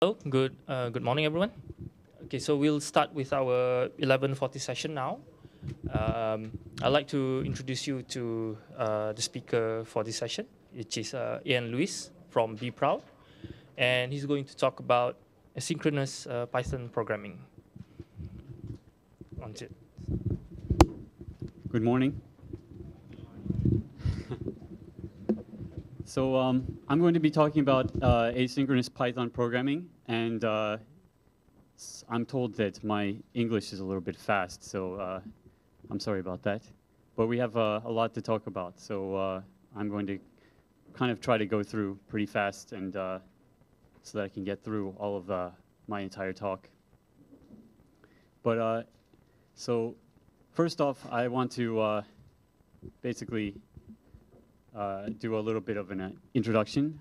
Hello, good morning, everyone. Okay, so we'll start with our 11:40 session now. I'd like to introduce you to the speaker for this session, which is Ian Lewis from Be Proud, and he's going to talk about asynchronous Python programming. On it. Good morning. So I'm going to be talking about asynchronous Python programming, and I'm told that my English is a little bit fast, so I'm sorry about that. But we have a lot to talk about, so I'm going to kind of try to go through pretty fast, and so that I can get through all of my entire talk. But so first off, I want to basically do a little bit of an introduction.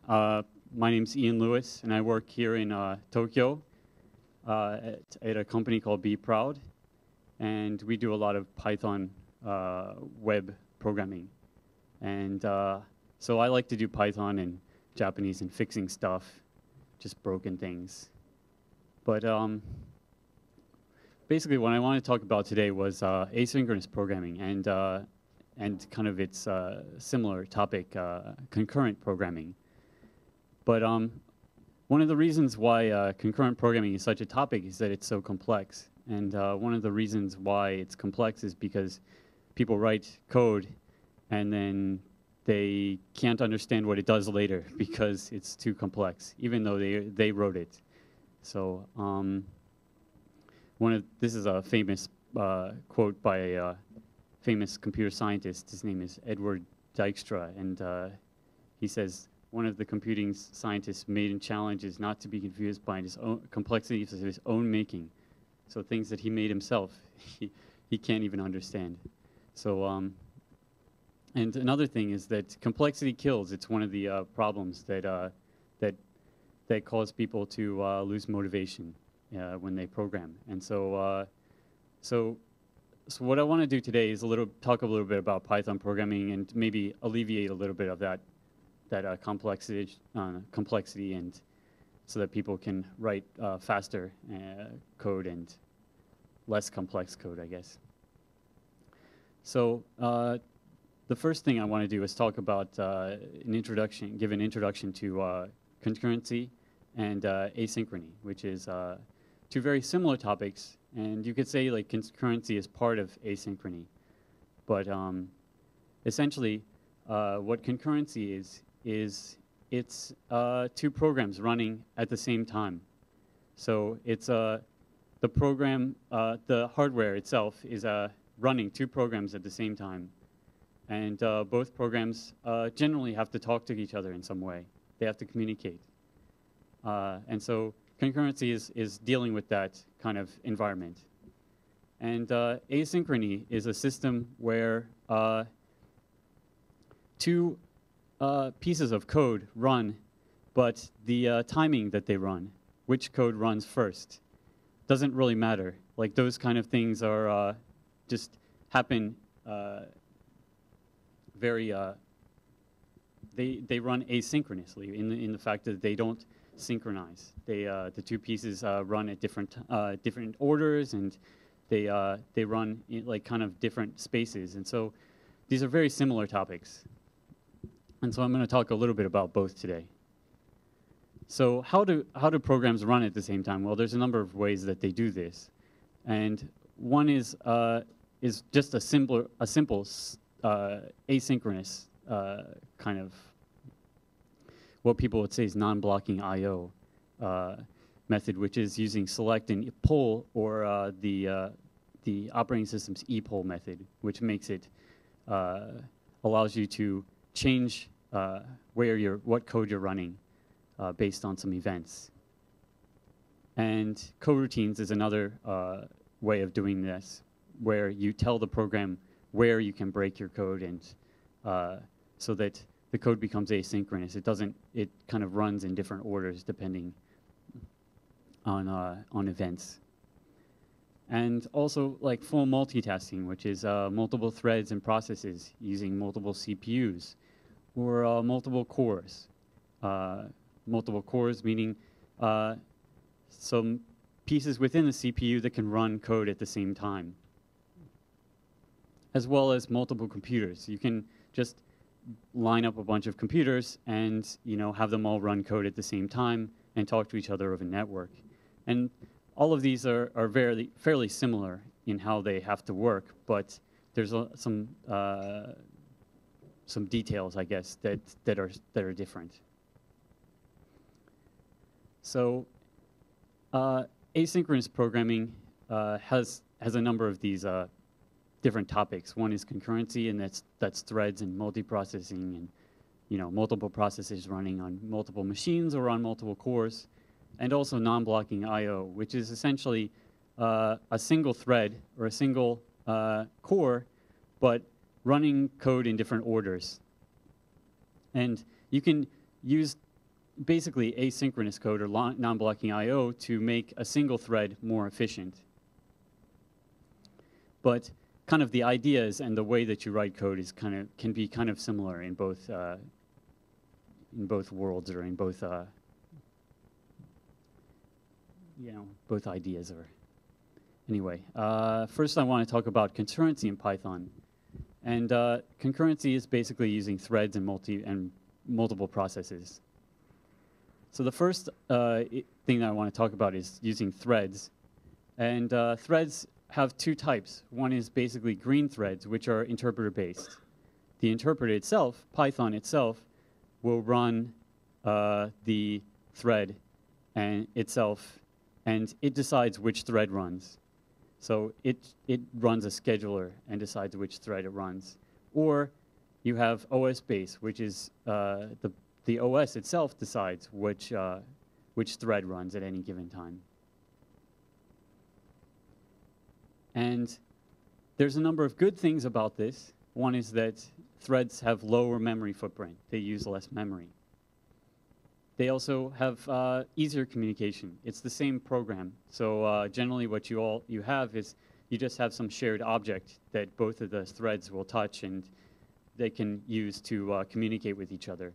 My name's Ian Lewis, and I work here in Tokyo at a company called Be Proud, and we do a lot of Python web programming. And so I like to do Python and Japanese and fixing stuff, just broken things. But basically, what I want to talk about today was asynchronous programming and kind of its similar topic, concurrent programming. But one of the reasons why concurrent programming is such a topic is that it's so complex. And one of the reasons why it's complex is because people write code and then they can't understand what it does later because it's too complex, even though they wrote it. So this is a famous quote by a famous computer scientist. His name is Edward Dijkstra, and he says, one of the computing scientists' maiden challenge is not to be confused by his own complexities of his own making. So things that he made himself, he can't even understand. So, and another thing is that complexity kills. It's one of the problems that cause people to lose motivation when they program. And so, so what I want to do today is talk a little bit about Python programming and maybe alleviate a little bit of that complexity, and so that people can write faster code and less complex code, I guess. So the first thing I want to do is talk about give an introduction to concurrency and asynchrony, which is two very similar topics. And you could say like concurrency is part of asynchrony. But essentially, what concurrency is it's two programs running at the same time. So it's the program, the hardware itself is running two programs at the same time. And both programs generally have to talk to each other in some way. They have to communicate. And so concurrency is dealing with that kind of environment. And asynchrony is a system where two pieces of code run, but the timing that they run, which code runs first, doesn't really matter. Like those kind of things are just happen very, they run asynchronously in the fact that they don't synchronize. The two pieces run at different orders, and they run in like kind of different spaces. And so these are very similar topics. And so I'm going to talk a little bit about both today. So how do programs run at the same time? Well, there's a number of ways that they do this, and one is just a simple asynchronous kind of what people would say is non-blocking I/O method, which is using select and pull, or the operating system's epoll method, which makes it allows you to change what code you're running based on some events. And coroutines is another way of doing this, where you tell the program where you can break your code, and so that the code becomes asynchronous. It kind of runs in different orders depending on events. And also like full multitasking, which is multiple threads and processes using multiple CPUs, or multiple cores. Multiple cores meaning some pieces within the CPU that can run code at the same time, as well as multiple computers. You can just line up a bunch of computers and have them all run code at the same time and talk to each other over a network. And all of these are fairly similar in how they have to work, but there's some details, I guess, that are different. So asynchronous programming has a number of these different topics. One is concurrency, and that's threads and multiprocessing, and multiple processes running on multiple machines or on multiple cores, and also non-blocking I/O, which is essentially a single thread or a single core, but running code in different orders. And you can use basically asynchronous code or non-blocking I/O to make a single thread more efficient. But kind of the ideas and the way that you write code is can be kind of similar in both worlds, or in both both ideas. Or anyway, first I want to talk about concurrency in Python. And concurrency is basically using threads and multiple processes. So the first thing that I want to talk about is using threads. And threads have two types. One is basically green threads, which are interpreter-based. The interpreter itself, Python itself, will run the thread itself, and it decides which thread runs. So it runs a scheduler and decides which thread it runs. Or you have OS base, which is the OS itself decides which thread runs at any given time. And there's a number of good things about this. One is that threads have lower memory footprint. They use less memory. They also have easier communication. It's the same program. So generally what you have is you just have some shared object that both of the threads will touch, and they can use to communicate with each other.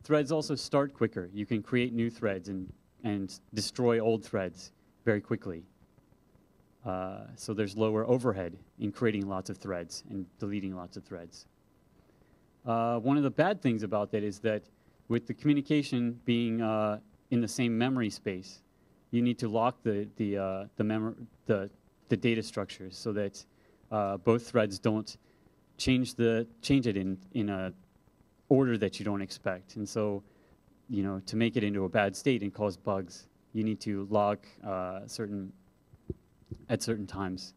Threads also start quicker. You can create new threads and destroy old threads very quickly. So there's lower overhead in creating lots of threads and deleting lots of threads. One of the bad things about that is that with the communication being in the same memory space, you need to lock the data structures so that both threads don't change it in a order that you don't expect. And so, to make it into a bad state and cause bugs, you need to lock at certain times.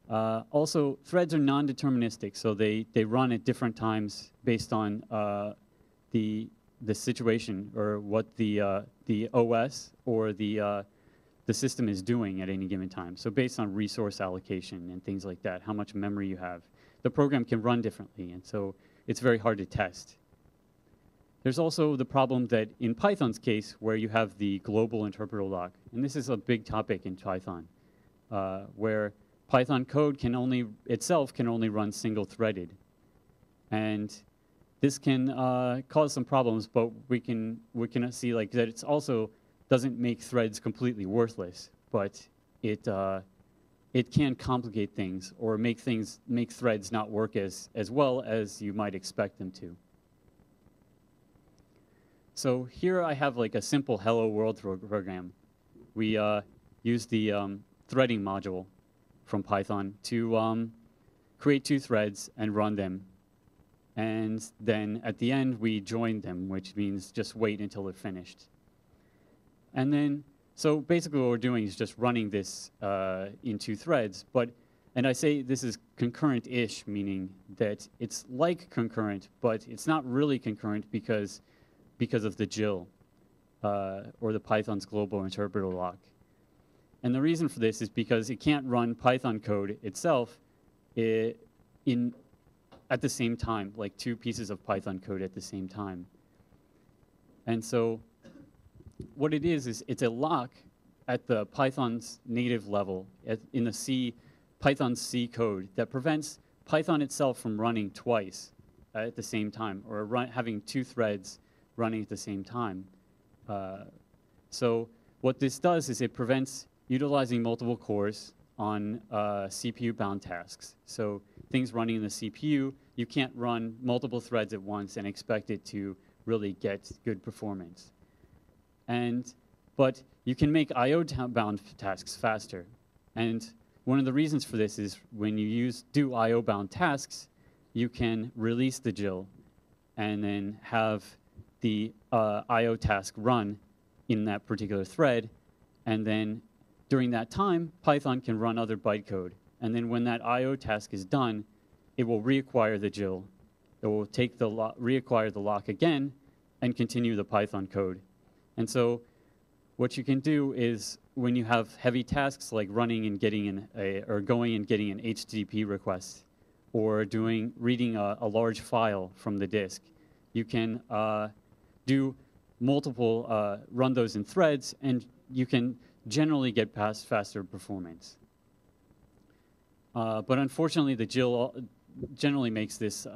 Also, threads are non-deterministic, so they run at different times based on the situation or what the OS or the system is doing at any given time. So based on resource allocation and things like that, how much memory you have, the program can run differently, and so it's very hard to test. There's also the problem that in Python's case, where you have the global interpreter lock, and this is a big topic in Python, where Python code can only run single-threaded. And this can cause some problems, but we can see like that it's also doesn't make threads completely worthless, but it can complicate things or make threads not work as well as you might expect them to. So here I have like a simple hello world program. We use the threading module from Python to create two threads and run them. And then at the end, we join them, which means just wait until they're finished. And then, so basically what we're doing is just running this in two threads. And I say this is concurrent-ish, meaning that it's like concurrent, but it's not really concurrent because of the GIL, or the Python's global interpreter lock. And the reason for this is because it can't run Python code itself at the same time, like two pieces of Python code at the same time. And so what it is it's a lock at the Python's native level in the Python C code that prevents Python itself from running twice at the same time, or having two threads running at the same time. So what this does is it prevents utilizing multiple cores on CPU-bound tasks. So things running in the CPU, you can't run multiple threads at once and expect it to really get good performance. But you can make I/O-bound tasks faster. And one of the reasons for this is when you do I/O-bound tasks, you can release the JIL and then have the I/O task run in that particular thread. And then during that time, Python can run other bytecode. And then when that I/O task is done, it will reacquire the JIL. It will take the reacquire the lock again and continue the Python code. And so what you can do is when you have heavy tasks like running and getting or going and getting an HTTP request, or reading a large file from the disk, you can do multiple, run those in threads, and you can generally get past faster performance. But unfortunately, the JIL generally makes this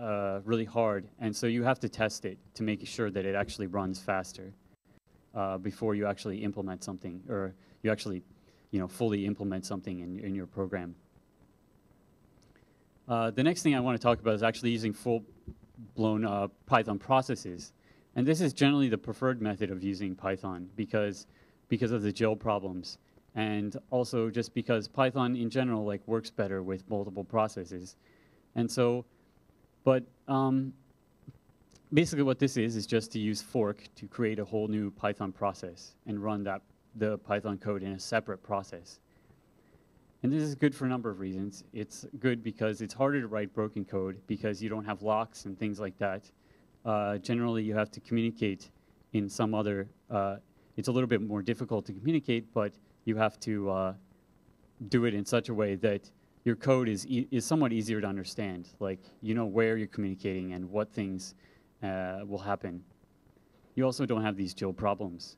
really hard, and so you have to test it to make sure that it actually runs faster before you actually implement something, or you actually, fully implement something in your program. The next thing I want to talk about is actually using full-blown Python processes. And this is generally the preferred method of using Python because of the JIL problems. And also just because Python in general works better with multiple processes. And so, but basically what this is just to use fork to create a whole new Python process and run the Python code in a separate process. And this is good for a number of reasons. It's good because it's harder to write broken code because you don't have locks and things like that. Generally, you have to communicate in some other, it's a little bit more difficult to communicate, but you have to do it in such a way that your code is somewhat easier to understand. Like, you know where you're communicating and what things will happen. You also don't have these JIL problems.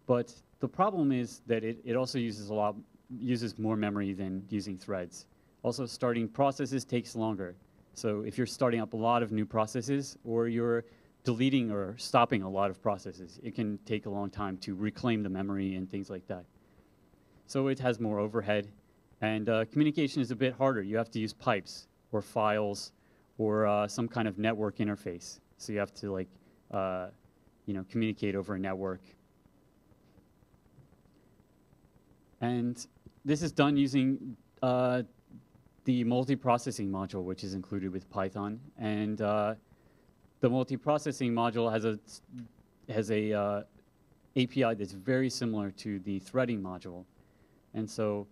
But the problem is that it also uses more memory than using threads. Also, starting processes takes longer. So if you're starting up a lot of new processes, or you're deleting or stopping a lot of processes, it can take a long time to reclaim the memory and things like that. So it has more overhead, and communication is a bit harder. You have to use pipes or files or some kind of network interface. So you have to communicate over a network. And this is done using the multiprocessing module, which is included with Python. And the multiprocessing module has a API that's very similar to the threading module. And so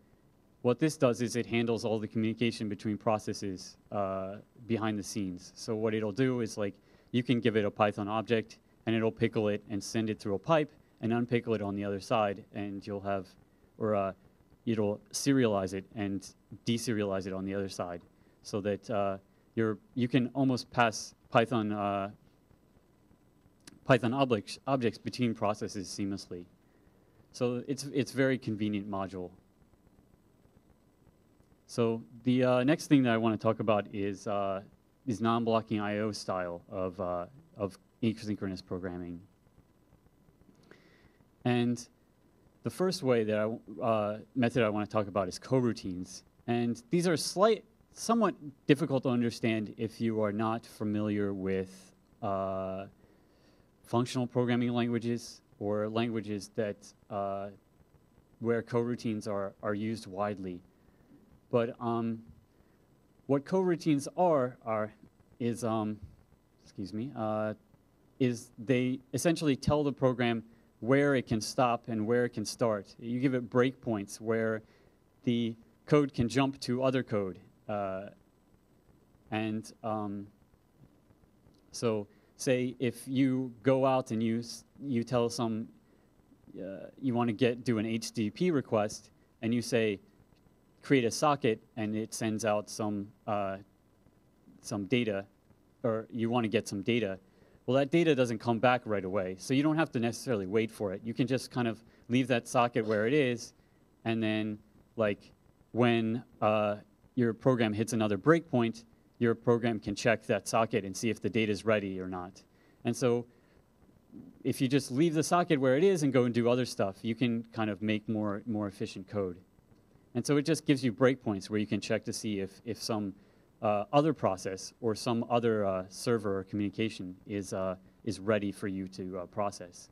what this does is it handles all the communication between processes behind the scenes. So what it'll do is you can give it a Python object, and it'll pickle it and send it through a pipe and unpickle it on the other side, and you'll have, or it'll serialize it and deserialize it on the other side, so that you can almost pass Python objects between processes seamlessly. So it's very convenient module. So the next thing that I want to talk about is non-blocking I/O style of asynchronous programming. And the first way that method I want to talk about is coroutines. And these are somewhat difficult to understand if you are not familiar with functional programming languages or languages that where coroutines are used widely. But what coroutines is they essentially tell the program where it can stop and where it can start. You give it breakpoints where the code can jump to other code. So say if you go out and you tell you want to do an HTTP request, and you say create a socket, and it sends out some data, or you want to get some data. Well, that data doesn't come back right away, so you don't have to necessarily wait for it. You can just kind of leave that socket where it is, and then when your program hits another breakpoint, your program can check that socket and see if the data is ready or not. And so if you just leave the socket where it is and go and do other stuff, you can kind of make more efficient code. And so it just gives you breakpoints where you can check to see if some other process or some other server or communication is ready for you to process.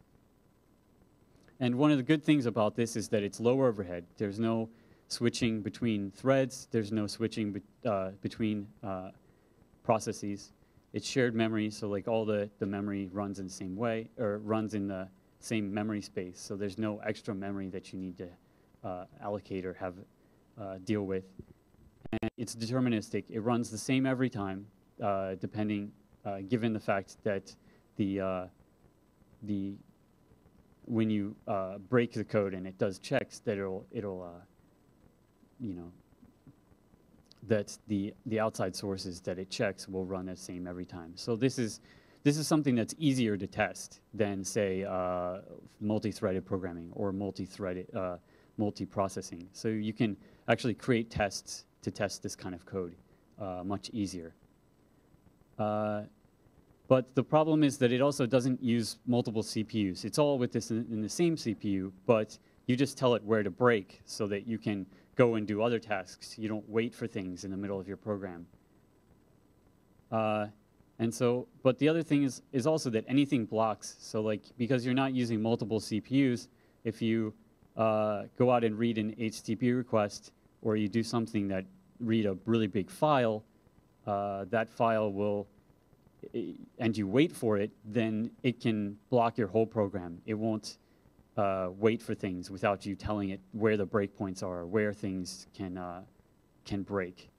And one of the good things about this is that it's low overhead. There's no switching between threads. There's no switching between processes. It's shared memory, so like all the memory runs in the same way, or runs in the same memory space. So there's no extra memory that you need to allocate or have deal with. And it's deterministic. It runs the same every time, given the fact that when you break the code and it does checks, that that the outside sources that it checks will run the same every time. So this is something that's easier to test than, say, multi-threaded programming or multi-threaded multi-processing. So you can actually create tests to test this kind of code much easier. But the problem is that it also doesn't use multiple CPUs. It's all with this in the same CPU, but you just tell it where to break so that you can go and do other tasks. You don't wait for things in the middle of your program. And so, but the other thing is also that anything blocks. So like, because you're not using multiple CPUs, if you go out and read an HTTP request, or you do something that read a really big file, that file will, and you wait for it, then it can block your whole program. It won't wait for things without you telling it where the breakpoints are, where things can break,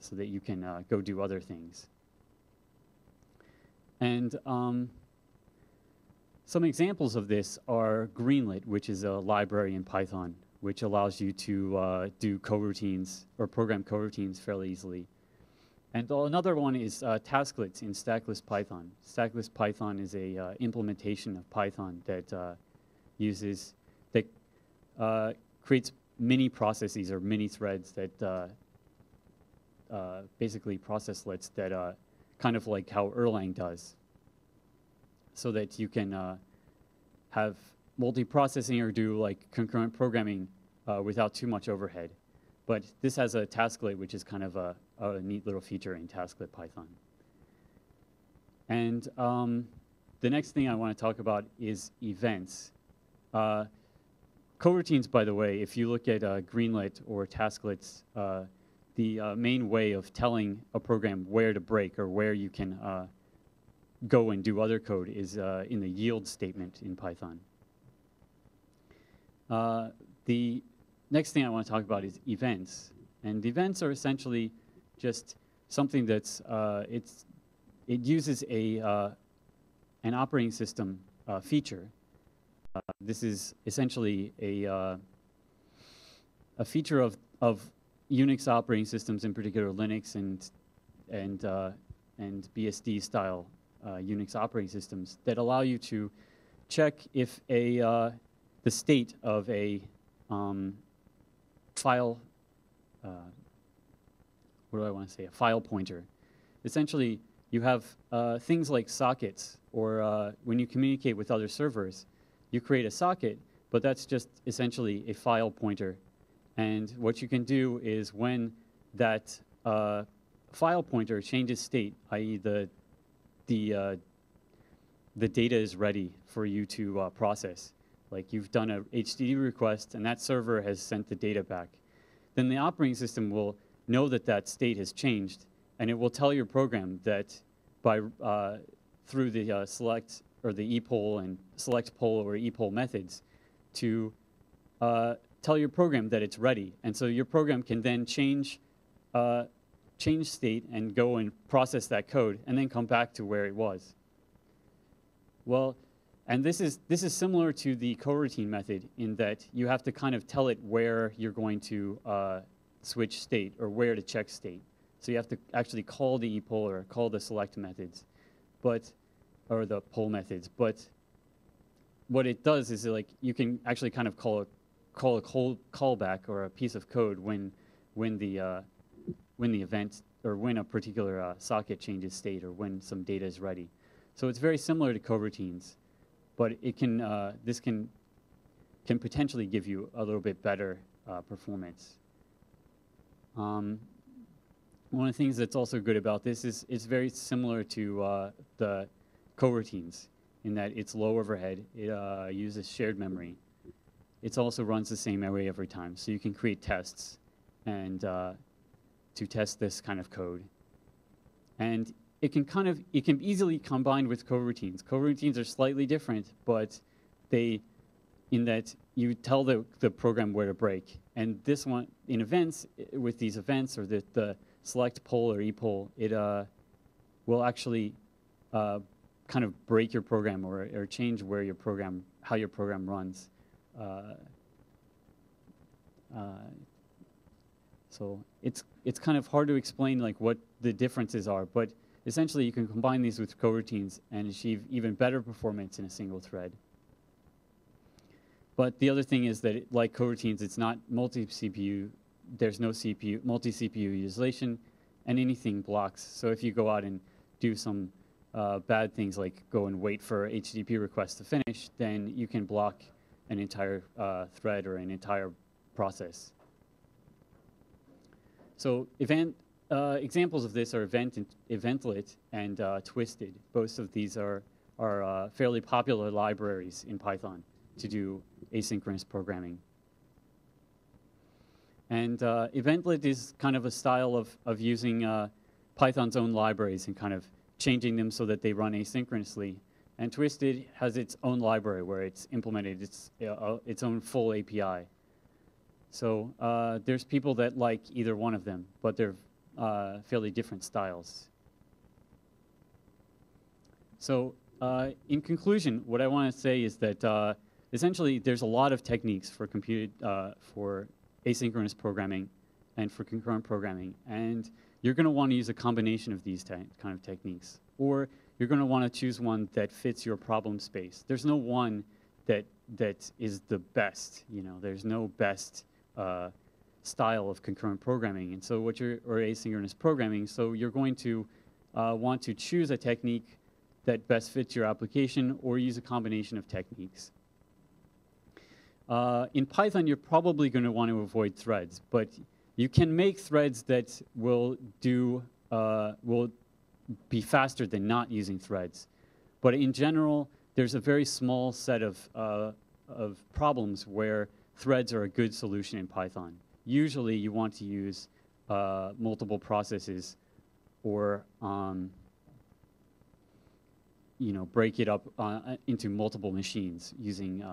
so that you can go do other things. And some examples of this are Greenlit, which is a library in Python, which allows you to do coroutines or program coroutines fairly easily. And another one is tasklets in stackless Python. Stackless Python is a implementation of Python that creates mini processes or mini threads that basically processlets that kind of like how Erlang does, so that you can have multi-processing or do like concurrent programming without too much overhead. But this has a tasklet, which is kind of a neat little feature in tasklet Python. And the next thing I want to talk about is events. Coroutines, by the way, if you look at Greenlit or tasklets, the main way of telling a program where to break or where you can go and do other code is in the yield statement in Python. The next thing I want to talk about is events. And events are essentially just something that's, it uses an operating system feature. This is essentially a feature of Unix operating systems, in particular Linux and BSD style Unix operating systems, that allow you to check if the state of a file, what do I want to say, a file pointer. Essentially, you have things like sockets, or when you communicate with other servers, you create a socket, but that's just essentially a file pointer. And what you can do is when that file pointer changes state, i.e. the data is ready for you to process, like you've done a HTTP request and that server has sent the data back, then the operating system will know that that state has changed, and it will tell your program that by through the select or the epoll and select poll or epoll methods to tell your program that it's ready. And so your program can then change state and go and process that code and then come back to where it was. Well, and this is similar to the coroutine method in that you have to kind of tell it where you're going to switch state or where to check state. So you have to actually call the epoll or call the select methods, or the poll methods. But what it does is like you can actually kind of call a callback or a piece of code when the event or when a particular socket changes state or when some data is ready. So it's very similar to coroutines. but it can this can potentially give you a little bit better performance. One of the things that's also good about this is it's very similar to the coroutines in that it's low overhead. It uses shared memory. It also runs the same way every time, so you can create tests and to test this kind of code. And it can easily combine with coroutines. Coroutines are slightly different, but in that you tell the program where to break. And this one, in events, with these events, or the select poll or epoll, it will actually kind of break your program or change where your program, how your program runs. So it's kind of hard to explain like what the differences are, but essentially you can combine these with coroutines and achieve even better performance in a single thread. But the other thing is that, like coroutines, it's not multi-CPU. There's no CPU, multi-CPU utilization, and anything blocks. So if you go out and do some bad things like go and wait for HTTP requests to finish, then you can block an entire thread or an entire process. So examples of this are Eventlet and Twisted. Both of these are fairly popular libraries in Python to do asynchronous programming. And Eventlet is kind of a style of using Python's own libraries and kind of changing them so that they run asynchronously. And Twisted has its own library where it's implemented its own full API. So there's people that like either one of them, but they're fairly different styles. So in conclusion, what I want to say is that essentially there's a lot of techniques for for asynchronous programming and for concurrent programming. And you're going to want to use a combination of these kind of techniques. Or you're going to want to choose one that fits your problem space. There's no one that is the best. You know, there's no best style of concurrent programming. And so or asynchronous programming. So you're going to want to choose a technique that best fits your application or use a combination of techniques. In Python, you're probably going to want to avoid threads, but you can make threads that will be faster than not using threads. But in general, there's a very small set of problems where threads are a good solution in Python. Usually, you want to use multiple processes or break it up into multiple machines using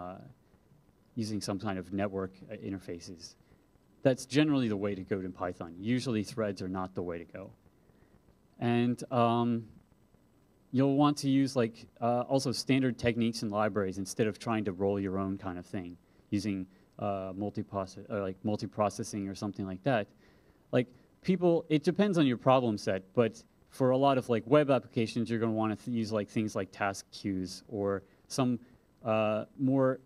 some kind of network interfaces. That's generally the way to go in Python. Usually threads are not the way to go. And you'll want to use also standard techniques and libraries instead of trying to roll your own kind of thing, using multiprocessing or something like that. It depends on your problem set, but for a lot of web applications, you're going to want to use things like task queues or some more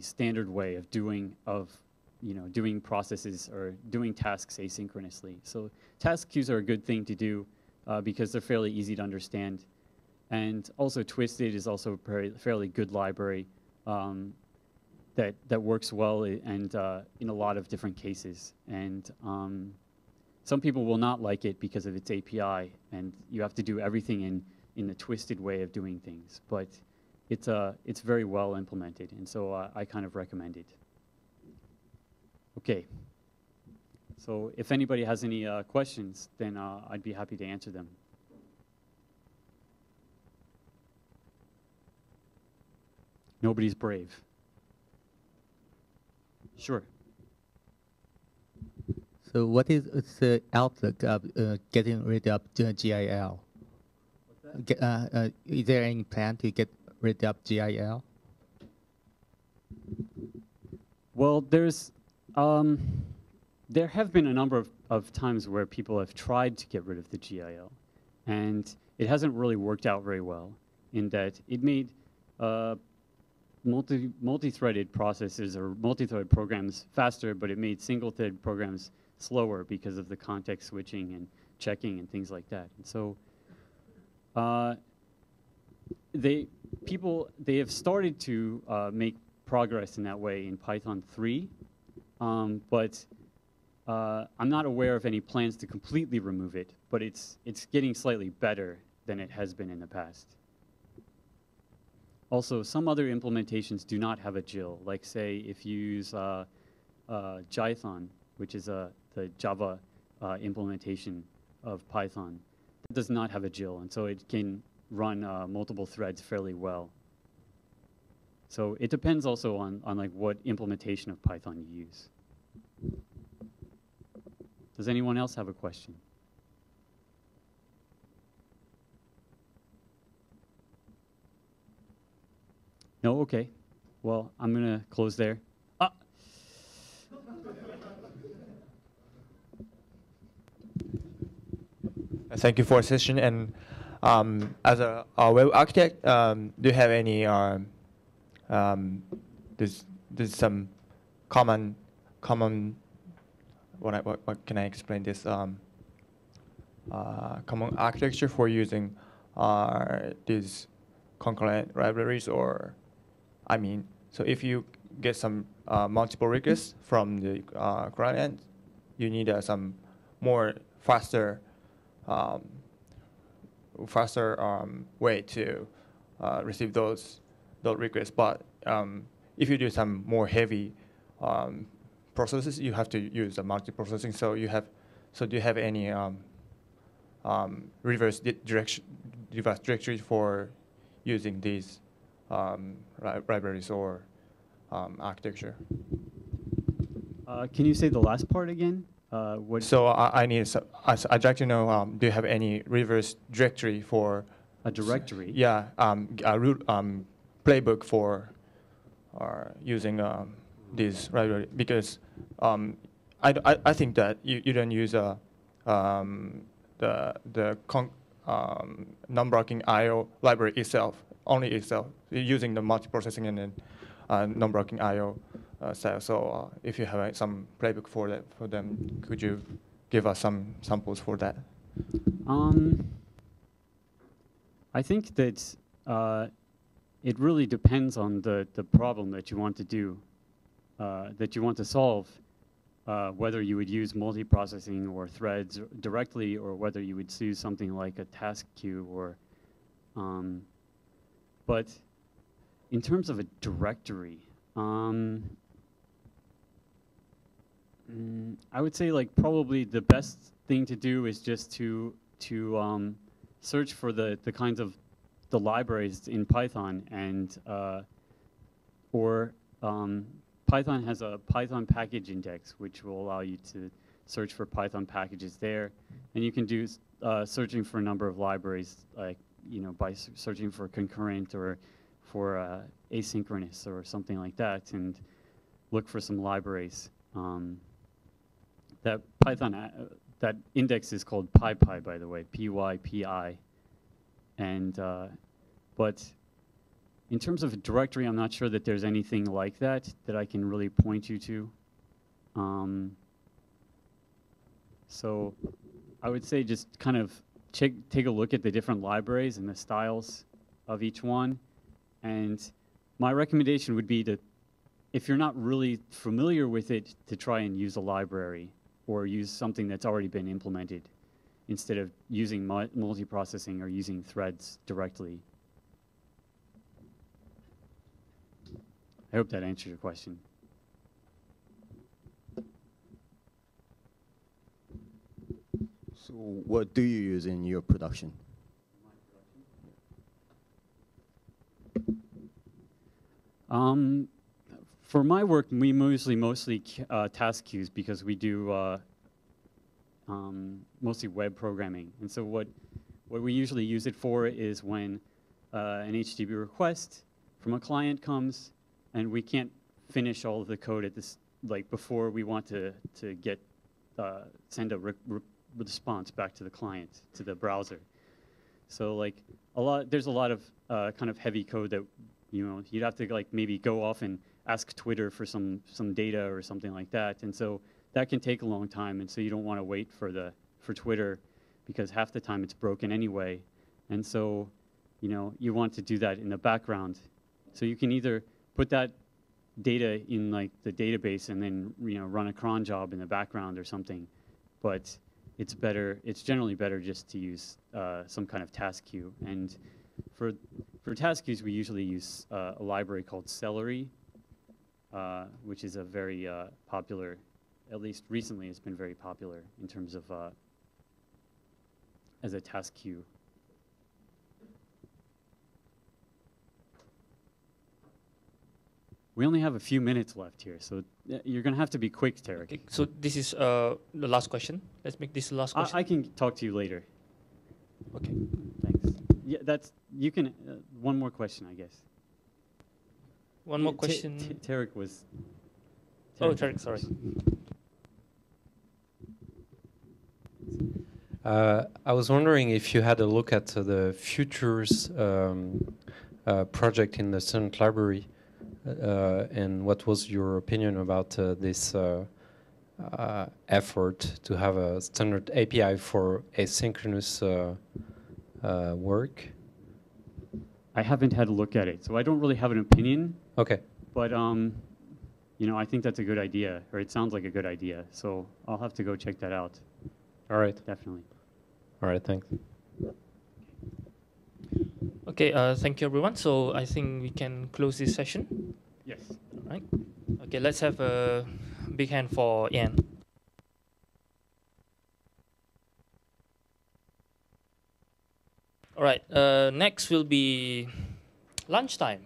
standard way of doing processes or doing tasks asynchronously. So task queues are a good thing to do because they're fairly easy to understand. And also Twisted is also a fairly good library that works well and in a lot of different cases. And some people will not like it because of its API, and you have to do everything in the Twisted way of doing things. But it's very well implemented, and so I kind of recommend it. Okay. So if anybody has any questions, then I'd be happy to answer them. Nobody's brave. Sure. So what is the outlook of getting rid of the GIL? Is there any plan to get rid of GIL? Well, there have been a number of times where people have tried to get rid of the GIL, and it hasn't really worked out very well in that it made multi-threaded processes or multi-threaded programs faster, but it made single-thread programs slower because of the context switching and checking and things like that. And so They have started to make progress in that way in Python 3, but I'm not aware of any plans to completely remove it, but it's getting slightly better than it has been in the past. Also, some other implementations do not have a GIL, like say if you use Jython, which is the Java implementation of Python. It does not have a GIL, and so it can run multiple threads fairly well. So it depends also on like what implementation of Python you use. Does anyone else have a question? No? Okay. Well, I'm going to close there. Thank you for the session. And as a web architect, do you have any? There's some common. What can I explain this? Common architecture for using these concurrent libraries, or I mean, so if you get some multiple requests from the client, you need some more faster way to receive those requests. But if you do some more heavy processes, you have to use the multiprocessing. So do you have any reverse directory for using these libraries or architecture? Can you say the last part again? So I'd like to know, do you have any reverse directory for a directory? Yeah, a root playbook for using this library, because I think that you don't use the non-blocking I/O library itself, only itself. You're using the multiprocessing and then non-blocking I/O style. So if you have some playbook for them, could you give us some samples for that? I think that it really depends on the problem that you want to do, that you want to solve, whether you would use multiprocessing or threads directly, or whether you would use something like a task queue. Or, but in terms of a directory, I would say like probably the best thing to do is just to search for the kinds of the libraries in Python, and Python has a Python package index, which will allow you to search for Python packages there, and you can do searching for a number of libraries, like by searching for concurrent or for asynchronous or something like that, and look for some libraries. That Python that index is called PyPy, by the way, PYPI. And but in terms of a directory, I'm not sure that there's anything like that I can really point you to. So I would say just kind of take a look at the different libraries and the styles of each one. And my recommendation would be to, if you're not really familiar with it, to try and use a library or use something that's already been implemented, instead of using multiprocessing or using threads directly. I hope that answers your question. So what do you use in your production? For my work, we mostly task queues, because we do mostly web programming. And so what we usually use it for is when an HTTP request from a client comes, and we can't finish all of the code at this, like before we want to get send a response back to the client, to the browser. So like there's a lot of kind of heavy code that you'd have to like maybe go off and ask Twitter for some data or something like that, and so that can take a long time, and so you don't want to wait for Twitter, because half the time it's broken anyway, And so, you want to do that in the background. So you can either put that data in like the database and then run a cron job in the background or something. But it's generally better just to use some kind of task queue. And for task queues, we usually use a library called Celery, which is a very popular, at least recently it's been very popular in terms of as a task queue. We only have a few minutes left here, so you're going to have to be quick, Tarek. Okay, so this is the last question. Let's make this the last question. I can talk to you later. Okay. Thanks. Yeah, you can, one more question, I guess. One more question. Tarek was. Oh, Tarek, sorry. I was wondering if you had a look at the futures project in the Student Library, and what was your opinion about this effort to have a standard API for asynchronous work? I haven't had a look at it, so I don't really have an opinion. Okay. But I think that's a good idea, or it sounds like a good idea. So I'll have to go check that out. All right. Definitely. All right. Thanks. Okay, thank you, everyone. So I think we can close this session. Yes. All right. Okay, let's have a big hand for Ian. All right, next will be lunchtime.